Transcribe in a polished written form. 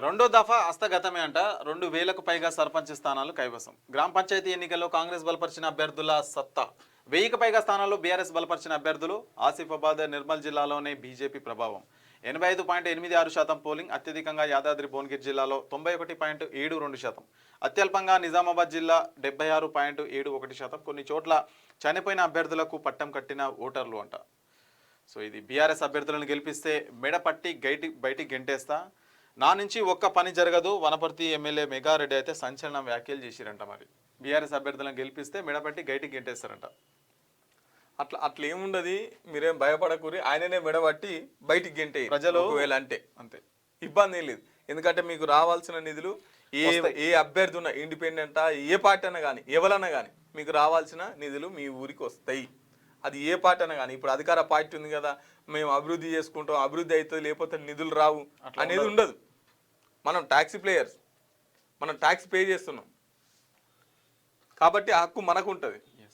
రెండో దఫా హస్తగతమే అంట. 2000కు పైగా సర్పంచ్ స్థానాలు కైవసం. గ్రామ పంచాయతీ ఎన్నికల్లో కాంగ్రెస్ బలపరిచిన అభ్యర్థుల సత్తా. 1000కు పైగా స్థానాల్లో బీఆర్ఎస్ బలపరిచిన అభ్యర్థులు. ఆసిఫాబాద్, నిర్మల్ జిల్లాలోనే బీజేపీ ప్రభావం. 85.86% పోలింగ్. అత్యధికంగా యాదాద్రి భువనగిరి జిల్లాలో 91.72%. అత్యల్పంగా నిజామాబాద్ జిల్లా 76.71%. కొన్ని చోట్ల చనిపోయిన అభ్యర్థులకు పట్టం కట్టిన ఓటర్లు అంట. సో ఇది బీఆర్ఎస్ అభ్యర్థులను గెలిపిస్తే మెడపట్టి బయటికి గెంటేస్తా, నా నుంచి ఒక్క పని జరగదు. వనపర్తి ఎమ్మెల్యే మెగారెడ్డి అయితే సంచలన వ్యాఖ్యలు చేసిరంట. మరి బీఆర్ఎస్ అభ్యర్థులను గెలిపిస్తే మెడపట్టి గైటికి గెంటేస్తారంట. అట్లా ఏముండదు, మీరేం భయపడకూరి. ఆయననే మెడబట్టి బయటికి గెంటే ప్రజలు ఒకవేళ అంటే అంతే, ఇబ్బంది ఏం లేదు. ఎందుకంటే మీకు రావాల్సిన నిధులు ఏ అభ్యర్థి ఉన్నా, ఇండిపెండెంటా ఏ పార్టీ అయినా కానీ, ఎవరన్నా కానీ మీకు రావాల్సిన నిధులు మీ ఊరికి వస్తాయి. అది ఏ పార్టీ అయినా కానీ. ఇప్పుడు అధికార పార్టీ ఉంది కదా, మేము అభివృద్ధి చేసుకుంటాం, అభివృద్ధి అవుతుంది, లేకపోతే నిధులు రావు అనేది ఉండదు. మనం ట్యాక్సీ ప్లేయర్స్, మనం ట్యాక్స్ పే చేస్తున్నాం కాబట్టి ఆ హక్కు మనకు ఉంటుంది.